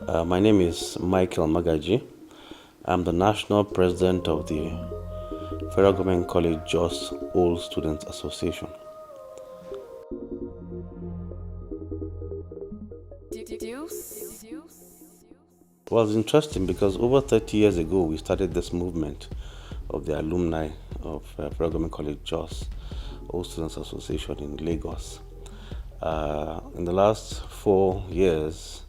My name is Michael Magaji. I'm the National President of the Federal Government College Jos Old Students Association. Well, it's interesting because over 30 years ago, we started this movement of the alumni of Federal Government College Jos Old Students Association in Lagos. In the last 4 years,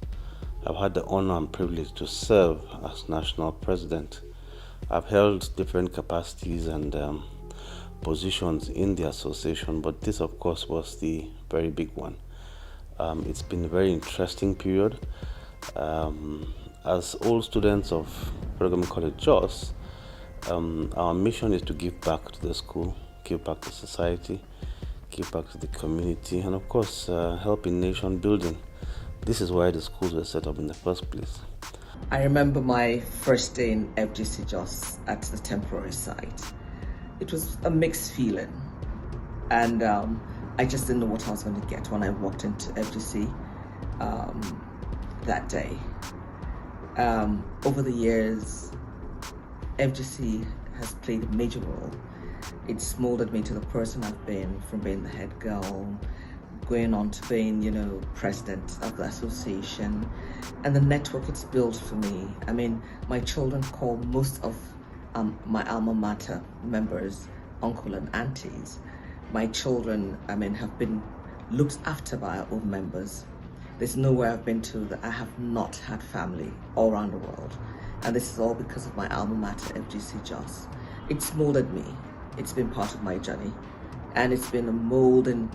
I've had the honor and privilege to serve as national president. I've held different capacities and positions in the association, but this, of course, was the very big one. It's been a very interesting period. As old students of Federal Government College Jos, our mission is to give back to the school, give back to society, give back to the community, and of course, help in nation building. This is why the schools were set up in the first place. I remember my first day in FGC JOS at the temporary site. It was a mixed feeling, and I just didn't know what I was going to get when I walked into FGC that day. Over the years, FGC has played a major role. It's molded me to the person I've been, from being the head girl, going on to being, president of the association, and the network it's built for me. I mean, my children call most of my alma mater members uncle and aunties. My children, have been looked after by our own members. There's nowhere I've been to that I have not had family all around the world. And this is all because of my alma mater, FGC JOS. It's molded me. It's been part of my journey. And it's been a molding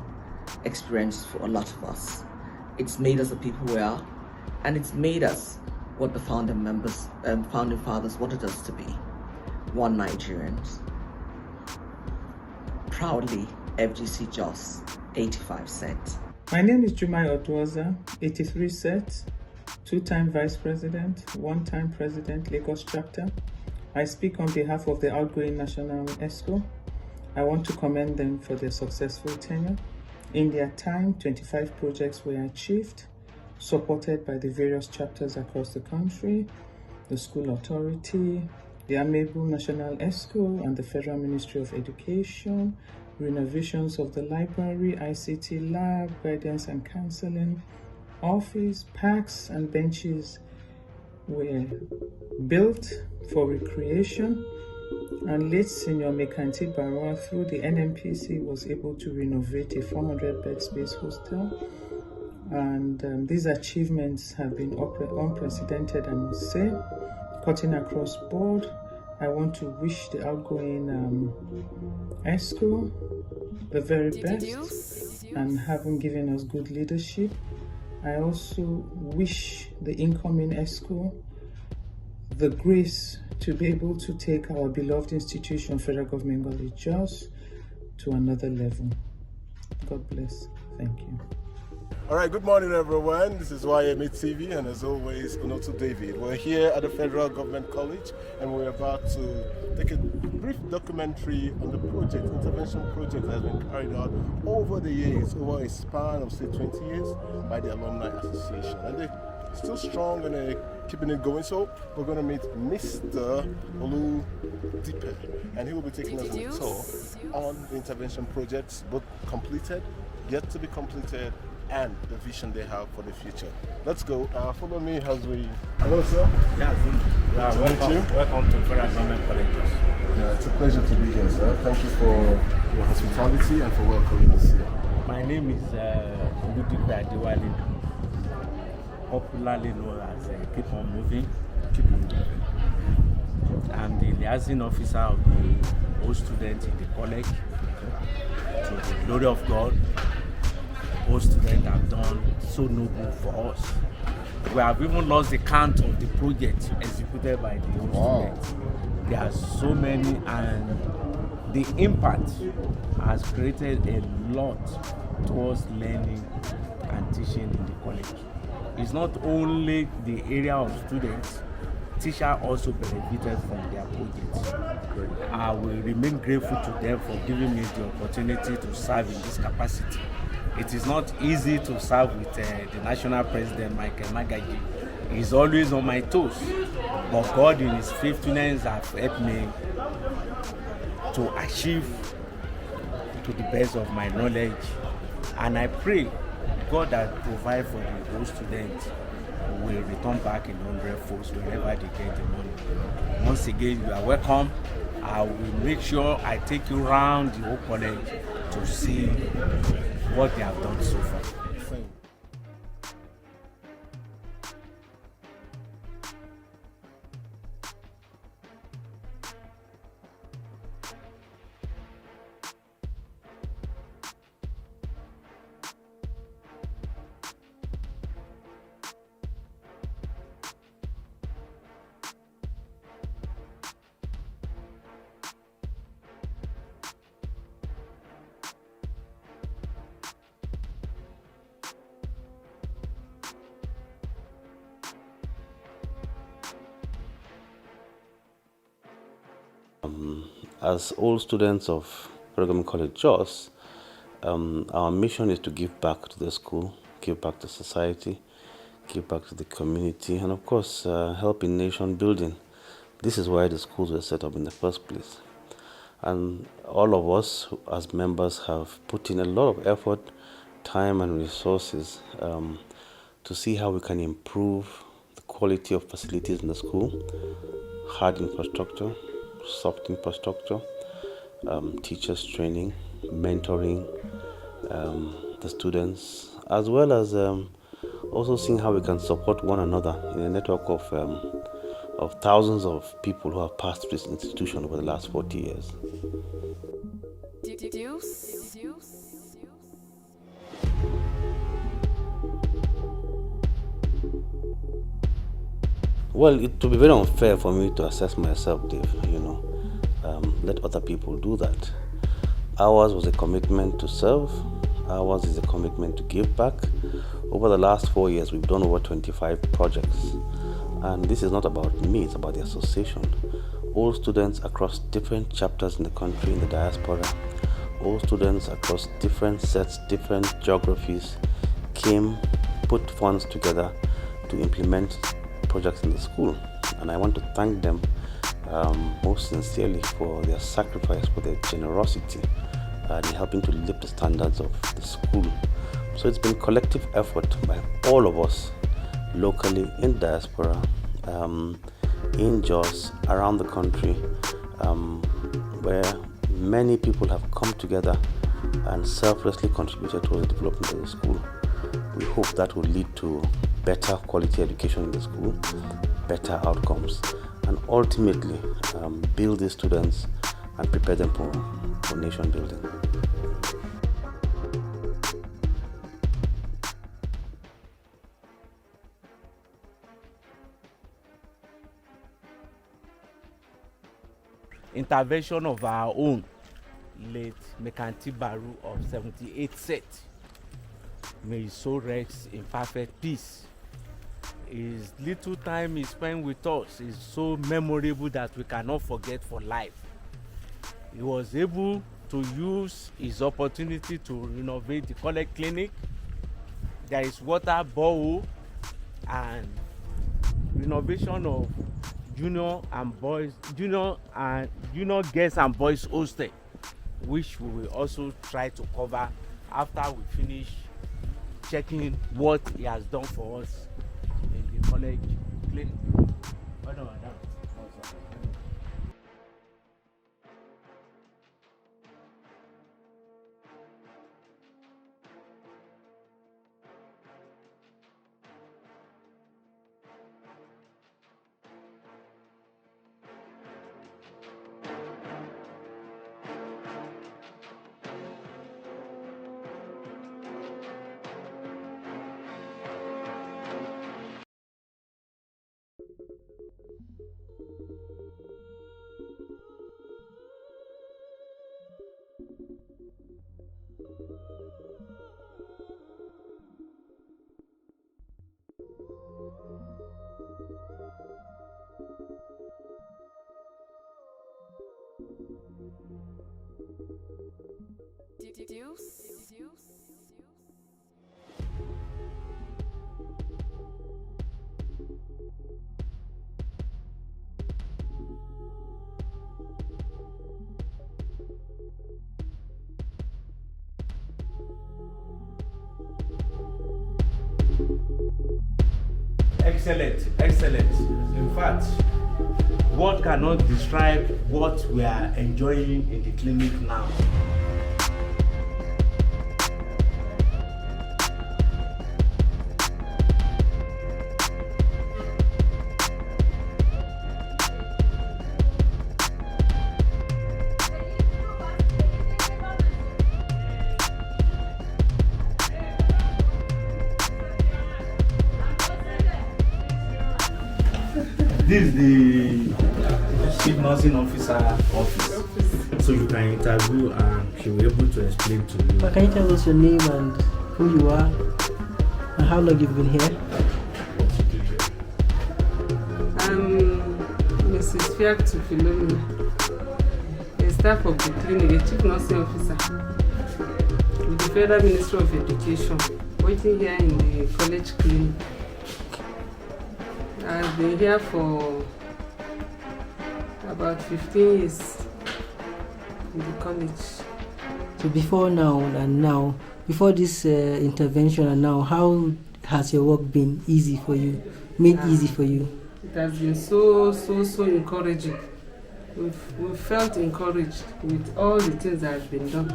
experience for a lot of us. It's made us the people we are, and it's made us what the founding fathers wanted us to be. One Nigerians. Proudly, FGC JOS, 85 cents. My name is Jumai Odwoza, 83 sets, 2-time Vice President, 1-time President, Lagos Chapter. I speak on behalf of the outgoing National ESCO. I want to commend them for their successful tenure. In their time, 25 projects were achieved, supported by the various chapters across the country, the School Authority, the Amiable National ESCO, and the Federal Ministry of Education, renovations of the library, ICT lab, guidance and counseling, office, parks and benches were built for recreation, and late Senior Mekanti Barua through the NMPC was able to renovate a 400-bed space hostel. And these achievements have been unprecedented, I must say, cutting across board. I want to wish the outgoing ESCO the very best and having given us good leadership. I also wish the incoming ESCO the grace to be able to take our beloved institution, Federal Government College Jos, to another level. God bless. Thank you. All right, good morning, everyone. This is YMA TV, and as always, Onoto David. We're here at the Federal Government College, and we're about to take a brief documentary on the intervention project that has been carried out over the years, over a span of, say, 20 years by the Alumni Association. And they're still strong and they're keeping it going. So we're going to meet Mr. Olu Dipe, and he will be taking us on a tour on the intervention projects, both completed, yet to be completed, and the vision they have for the future. Let's go. Follow me as we... Hello, sir. Welcome to Federal Government College Jos. Yeah, it's a pleasure to be here, sir. Thank you for your hospitality and for welcoming us here. My name is Oludipe Adewale, popularly known as Keep On Moving. Keep on moving. I'm the liaison officer of the old students in the college. To the glory of God, old students have done so noble for us. We have even lost the count of the projects executed by the old students. There are so many, and the impact has created a lot towards learning and teaching in the college. It's not only the area of students, teachers also benefited from their projects. I will remain grateful to them for giving me the opportunity to serve in this capacity. It is not easy to serve with the national president, Michael Magaji, He's always on my toes. But God in his faithfulness have helped me to achieve to the best of my knowledge. And I pray God that provide for the whole students will return back in 100-fold wherever they get the money. Once again, you are welcome. I will make sure I take you around the whole college to see what they have done so far. As old students of Federal Government College Jos, our mission is to give back to the school, give back to society, give back to the community, and of course, help in nation building. This is why the schools were set up in the first place. And all of us as members have put in a lot of effort, time, and resources to see how we can improve the quality of facilities in the school, hard infrastructure, soft infrastructure, teachers training, mentoring the students, as well as also seeing how we can support one another in a network of thousands of people who have passed through this institution over the last 40 years. Well, it would be very unfair for me to assess myself, Dave, let other people do that. Ours was a commitment to serve. Ours is a commitment to give back. Over the last 4 years, we've done over 25 projects. And this is not about me, it's about the association. All students across different chapters in the country, in the diaspora, all students across different sets, different geographies, came, put funds together to implement projects in the school. And I want to thank them most sincerely for their sacrifice, for their generosity in helping to lift the standards of the school. So it's been collective effort by all of us, locally, in diaspora, in Jos, around the country, where many people have come together and selflessly contributed towards the development of the school. We hope that will lead to better quality education in the school, better outcomes, and ultimately build the students and prepare them for nation building. Intervention of our own late Mekanti Baru of 78 set. May his soul rest in perfect peace. His little time he spent with us is so memorable that we cannot forget for life. He was able to use his opportunity to renovate the college clinic. There is water borehole and renovation of junior girls and boys hostel, which we will also try to cover after we finish checking what he has done for us in the college clinic. Excellent, excellent. In fact, word cannot describe what we are enjoying in the clinic now. This is the chief nursing officer office. So you can interview and she will be able to explain to you. Can you tell us your name and who you are and how long you've been here? Mrs. Fiactu Philomena, a staff of the clinic, a chief nursing officer with the Federal Ministry of Education, working here in the college clinic. I've been here for about 15 years in the college. So before now and now, before this intervention and now, how has your work been easy for you, made easy for you? It has been so encouraging. We've felt encouraged with all the things that have been done.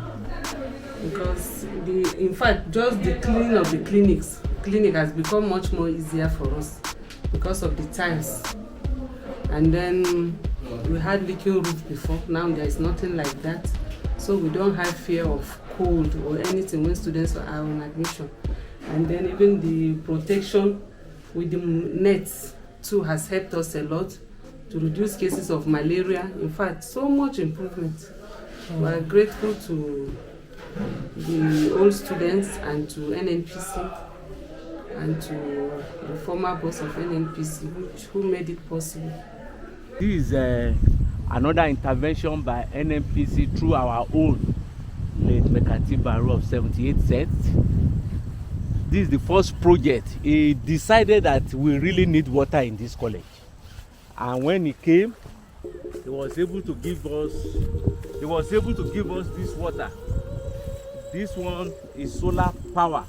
Because in fact, just the cleaning of the clinic has become much more easier for us because of the times. And then we had leaking roof before. Now there is nothing like that. So we don't have fear of cold or anything when students are on admission. And then even the protection with the nets too has helped us a lot to reduce cases of malaria. In fact, so much improvement. We are grateful to the old students and to NNPC and to the former boss of NNPC who made it possible. This is another intervention by NNPC through our own late Mekati Barrow of 78 sets. This is the first project. He decided that we really need water in this college. And when he came, he was able to give us this water. This one is solar power.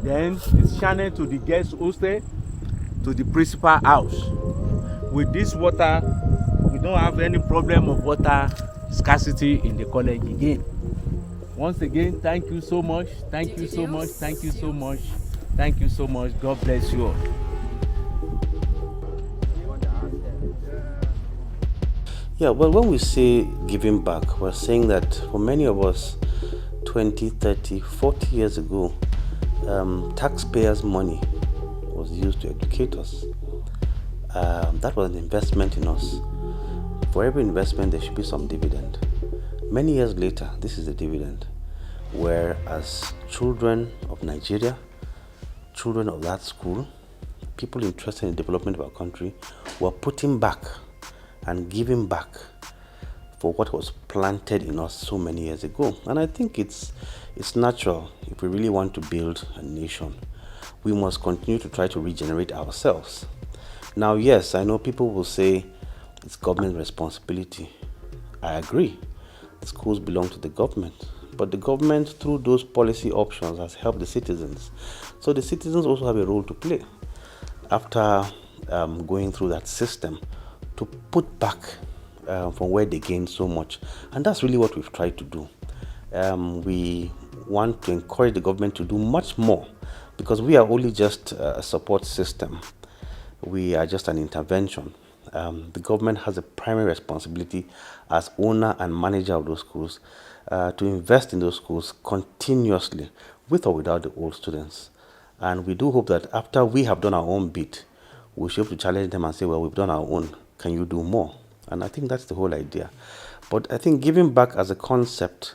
Then it's channeled to the guest hostel, to the principal house. With this water, we don't have any problem of water scarcity in the college again. Once again, thank you so much. Thank you so much. Thank you so much. Thank you so much. God bless you all. Yeah, well, when we say giving back, we're saying that for many of us, 20, 30, 40 years ago, taxpayers' money was used to educate us. That was an investment in us. For every investment, there should be some dividend. Many years later, this is the dividend, where as children of Nigeria, children of that school, people interested in the development of our country, were putting back and giving back for what was planted in us so many years ago. And I think it's natural. If we really want to build a nation, we must continue to try to regenerate ourselves. Now, yes, I know people will say it's government responsibility. I agree. The schools belong to the government, but the government, through those policy options, has helped the citizens. So the citizens also have a role to play after going through that system to put back from where they gained so much. And that's really what we've tried to do. We want to encourage the government to do much more, because we are only just a support system. We are just an intervention. The government has a primary responsibility as owner and manager of those schools to invest in those schools continuously, with or without the old students. And we do hope that after we have done our own bit, we should be able to challenge them and say, well, we've done our own. Can you do more? And I think that's the whole idea. But I think giving back as a concept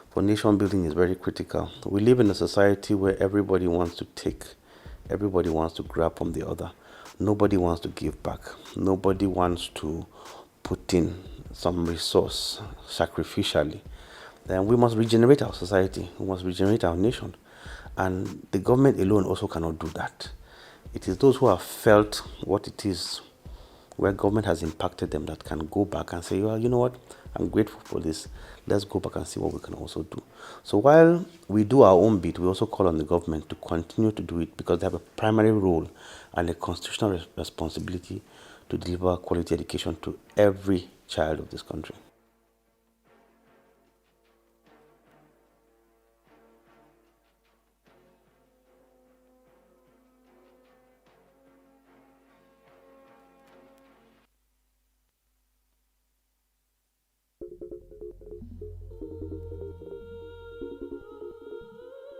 for nation building is very critical. We live in a society where everybody wants to take, everybody wants to grab from the other. Nobody wants to give back. Nobody wants to put in some resource sacrificially. Then we must regenerate our society. We must regenerate our nation. And the government alone also cannot do that. It is those who have felt what it is, where government has impacted them that can go back and say, well, you know what, I'm grateful for this. Let's go back and see what we can also do. So while we do our own bit, we also call on the government to continue to do it because they have a primary role and a constitutional responsibility to deliver quality education to every child of this country.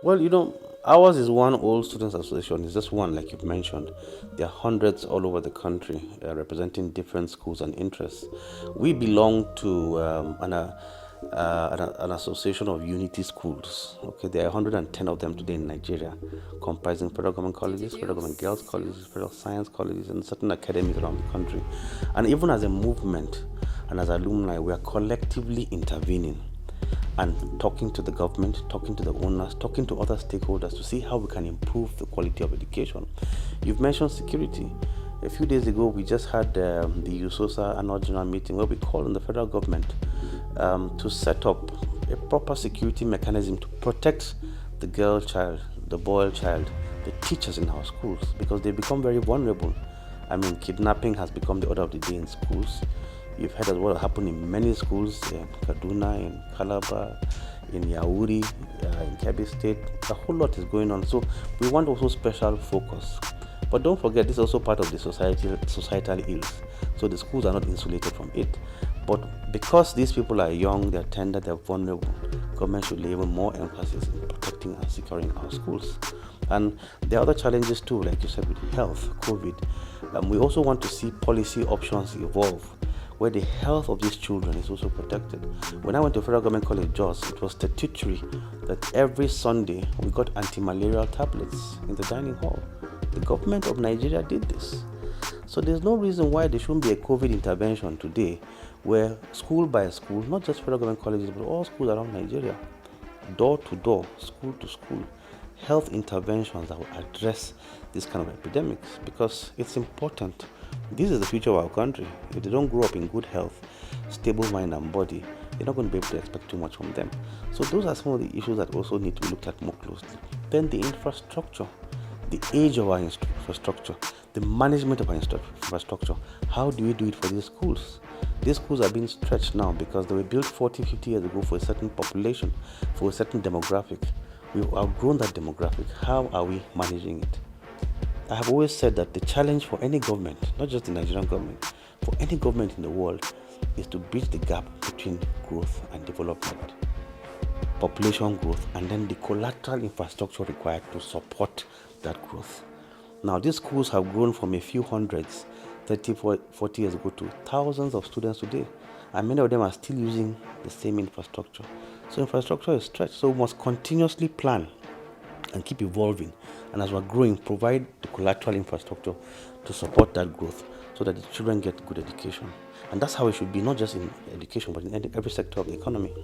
Well, ours is one old students association. It's just one, like you've mentioned. There are hundreds all over the country representing different schools and interests. We belong to an association of unity schools. Okay, there are 110 of them today in Nigeria, comprising federal government colleges, federal government girls colleges, federal science colleges, and certain academies around the country. And even as a movement and as alumni, we are collectively intervening and talking to the government, talking to the owners, talking to other stakeholders to see how we can improve the quality of education. You've mentioned security. A few days ago, we just had the JOSA annual general meeting where we called on the federal government to set up a proper security mechanism to protect the girl child, the boy child, the teachers in our schools, because they become very vulnerable. I mean, kidnapping has become the order of the day in schools. You've heard as what happened in many schools in Kaduna, in Calabar, in Yauri, in Kebbi State. A whole lot is going on. So we want also special focus. But don't forget, this is also part of the societal ills. So the schools are not insulated from it. But because these people are young, they're tender, they're vulnerable, government should lay even more emphasis in protecting and securing our schools. And there are other challenges too, like you said, with health, COVID. We also want to see policy options evolve, where the health of these children is also protected. When I went to Federal Government College Jos, it was statutory that every Sunday we got anti-malarial tablets in the dining hall. The government of Nigeria did this. So there's no reason why there shouldn't be a COVID intervention today where school by school, not just Federal Government colleges, but all schools around Nigeria, door to door, school to school, health interventions that will address this kind of epidemics, because it's important. This is the future of our country. If they don't grow up in good health, stable mind and body, you're not going to be able to expect too much from them. So those are some of the issues that also need to be looked at more closely. Then the infrastructure, the age of our infrastructure, the management of our infrastructure. How do we do it for these schools? These schools are being stretched now because they were built 40, 50 years ago for a certain population, for a certain demographic. We've outgrown that demographic. How are we managing it? I have always said that the challenge for any government, not just the Nigerian government, for any government in the world, is to bridge the gap between growth and development, population growth, and then the collateral infrastructure required to support that growth. Now, these schools have grown from a few hundreds 30, 40 years ago to thousands of students today, and many of them are still using the same infrastructure. So infrastructure is stretched, so we must continuously plan and keep evolving, and as we're growing, provide the collateral infrastructure to support that growth so that the children get good education. And that's how it should be, not just in education, but in every sector of the economy.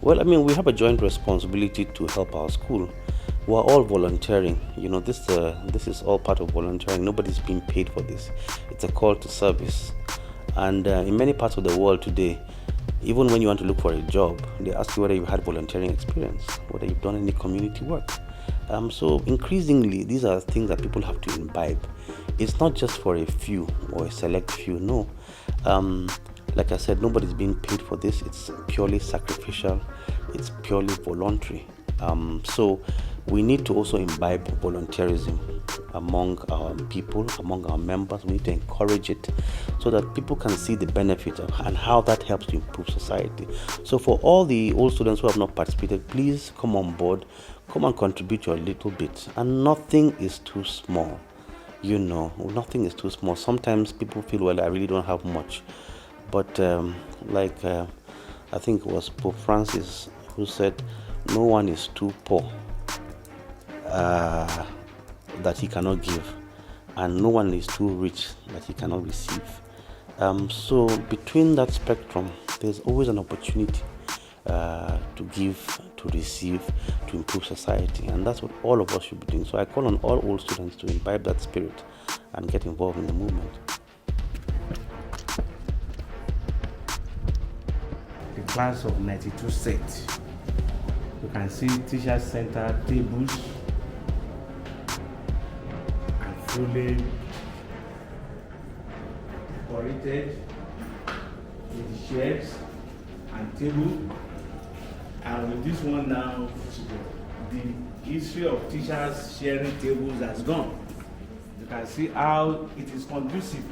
Well, I mean, we have a joint responsibility to help our school. We're all volunteering. This is all part of volunteering. Nobody's being paid for this. It's a call to service. And in many parts of the world today, even when you want to look for a job, they ask you whether you've had volunteering experience, whether you've done any community work. So increasingly, these are things that people have to imbibe. It's not just for a few or a select few. No. Like I said, nobody's being paid for this. It's purely sacrificial. It's purely voluntary. So we need to also imbibe volunteerism among our people, among our members. We need to encourage it so that people can see the benefit and how that helps to improve society. So for all the old students who have not participated, please come on board, come and contribute your little bit. And nothing is too small. Nothing is too small. Sometimes people feel, well, I really don't have much. But I think it was Pope Francis who said, no one is too poor that he cannot give, and no one is too rich that he cannot receive. So between that spectrum, there's always an opportunity to give, to receive, to improve society, and that's what all of us should be doing. So I call on all old students to imbibe that spirit and get involved in the movement. The class of 92 set. You can see teacher center tables and fully decorated with chairs and table. And with this one now, the history of teachers sharing tables has gone. You can see how it is conducive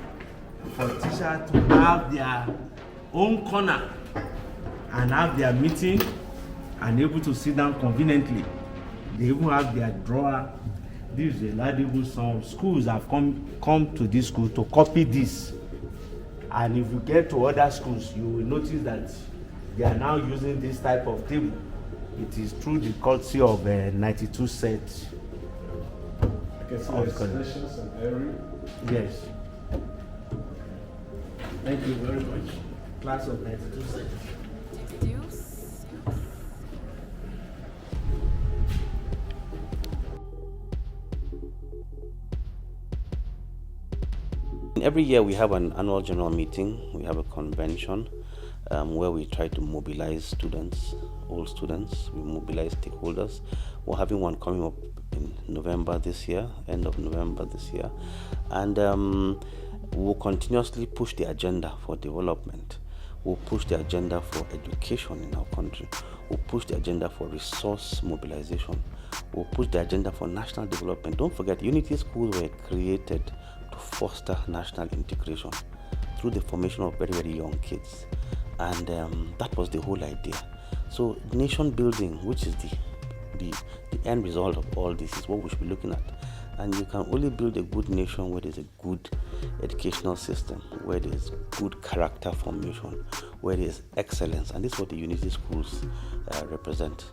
for teachers to have their own corner and have their meeting and able to sit down conveniently. They even have their drawer. This is a laudable. Some schools have come to this school to copy this. And if you get to other schools, you will notice that they are now using this type of table. It is through the courtesy of 92 sets. I can see the expressions and every. Yes. Thank you very much. Class of 92 sets. Every year we have an annual general meeting, we have a convention where we try to mobilize students, old students, we mobilize stakeholders. We're having one coming up in November this year, end of November this year, and we'll continuously push the agenda for development. We'll push the agenda for education in our country. We'll push the agenda for resource mobilization. We'll push the agenda for national development. Don't forget, unity schools were created to foster national integration through the formation of very, very young kids. And that was the whole idea. So nation building, which is the end result of all this, is what we should be looking at. And you can only build a good nation where there's a good educational system, where there's good character formation, where there's excellence. And this is what the unity schools represent.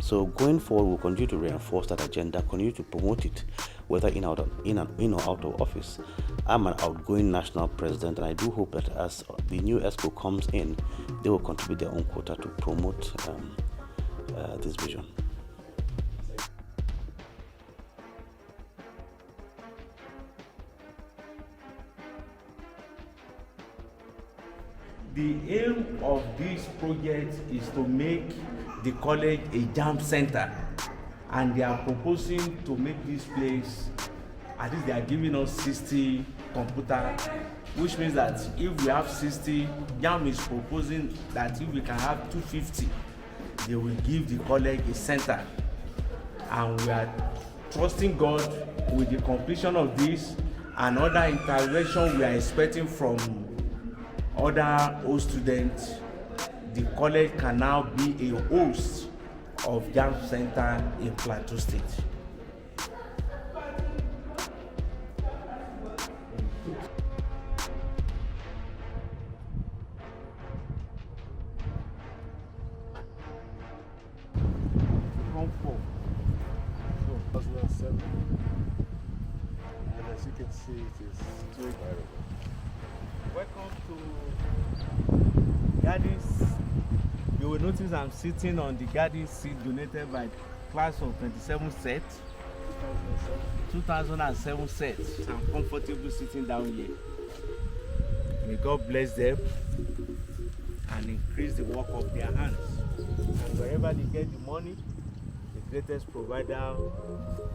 So going forward, we'll continue to reinforce that agenda, continue to promote it, whether in or out of office. I'm an outgoing national president, and I do hope that as the new ESCO comes in, they will contribute their own quota to promote this vision. The aim of this project is to make the college a jam center, and they are proposing to make this place, at least they are giving us 60 computers, which means that if we have 60, JAM is proposing that if we can have 250, they will give the college a center. And we are trusting God with the completion of this and other intervention we are expecting from other old students. The college can now be a host of JAM Center in Plateau State. And as you can see, it is too variable. Welcome to Gardens. You will notice I'm sitting on the garden seat donated by class of 27 set, 2007 set. I'm comfortable sitting down here. May God bless them and increase the work of their hands. And wherever they get the money, the greatest provider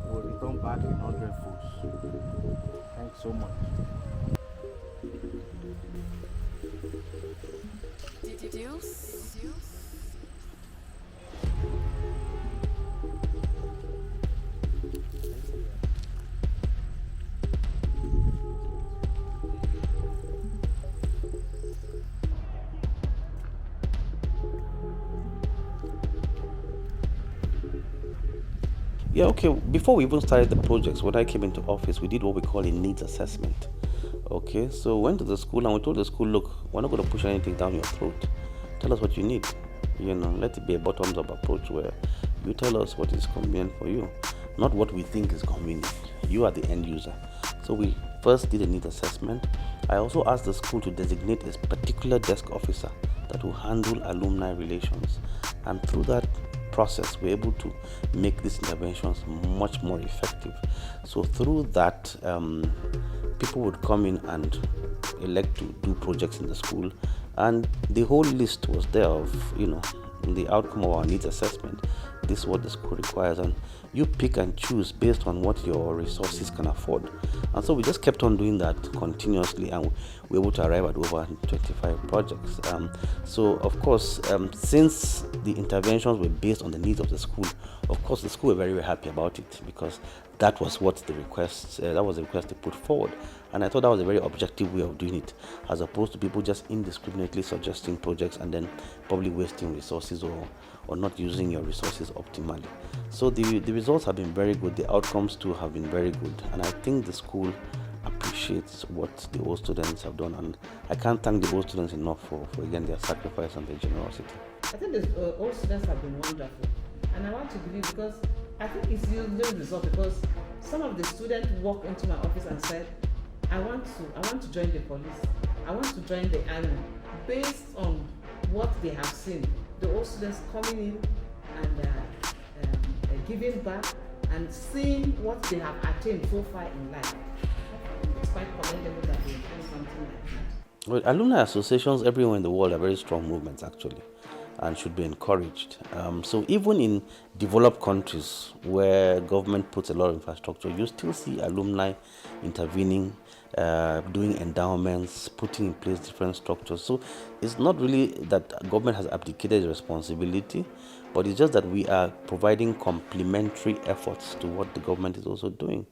will return back in 100 folds. Thanks so much. Yeah, okay. Before we even started the projects, when I came into office, we did what we call a needs assessment. Okay, so went to the school and we told the school, look, we're not going to push anything down your throat. Tell us what you need. Let it be a bottoms-up approach where you tell us what is convenient for you, not what we think is convenient. You are the end user. So we first did a needs assessment. I also asked the school to designate a particular desk officer that will handle alumni relations, and through that process we're able to make these interventions much more effective. So through that, people would come in and elect to do projects in the school, and the whole list was there of the outcome of our needs assessment. This is what the school requires, and you pick and choose based on what your resources can afford. And so we just kept on doing that continuously, and we were able to arrive at over 25 projects. So of course, since the interventions were based on the needs of the school, of course the school were very, very happy about it, because that was what the request that was the request they put forward. And I thought that was a very objective way of doing it, as opposed to people just indiscriminately suggesting projects and then probably wasting resources or not using your resources optimally. So the results have been very good. The outcomes too have been very good, and I think the school appreciates what the old students have done, and I can't thank the old students enough for again their sacrifice and their generosity. I think the old students have been wonderful, and I want to believe, because I think it's yielding result, because some of the students walked into my office and said, I want to join the police, I want to join the army, based on what they have seen. The old students coming in and giving back and seeing what they have attained so far in life. It's quite commendable that they do something like that. Well, alumni associations everywhere in the world are very strong movements, actually, and should be encouraged. So even in developed countries where government puts a lot of infrastructure, you still see alumni intervening, doing endowments, putting in place different structures. So it's not really that government has abdicated responsibility, but it's just that we are providing complementary efforts to what the government is also doing.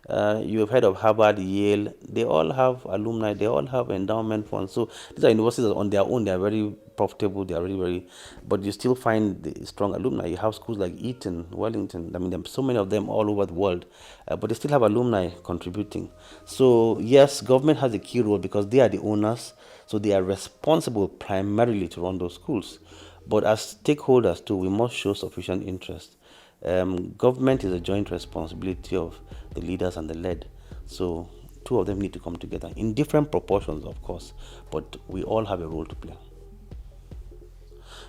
You have heard of Harvard, Yale, they all have alumni, they all have endowment funds. So these are universities that on their own, they are very profitable, they are really very, but you still find the strong alumni. You have schools like Eton, Wellington, I mean, there are so many of them all over the world, but they still have alumni contributing. So yes, government has a key role because they are the owners, so they are responsible primarily to run those schools. But as stakeholders too, we must show sufficient interest. Government is a joint responsibility of the leaders and the led. So two of them need to come together in different proportions, of course, but we all have a role to play.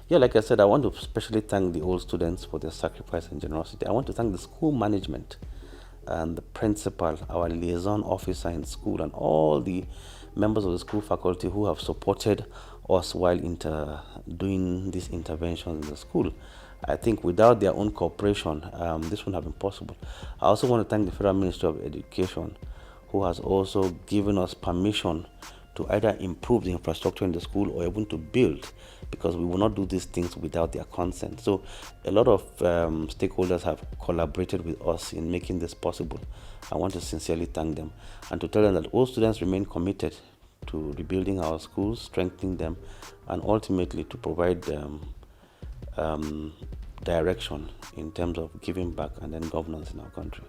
Yeah, like I said, I want to especially thank the old students for their sacrifice and generosity. I want to thank the school management and the principal, our liaison officer in school, and all the members of the school faculty who have supported us while doing these interventions in the school. I think without their own cooperation, this wouldn't have been possible. I also want to thank the Federal Ministry of Education, who has also given us permission to either improve the infrastructure in the school or even to build, because we will not do these things without their consent. So a lot of stakeholders have collaborated with us in making this possible. I want to sincerely thank them and to tell them that all students remain committed to rebuilding our schools, strengthening them, and ultimately to provide direction in terms of giving back and then governance in our country.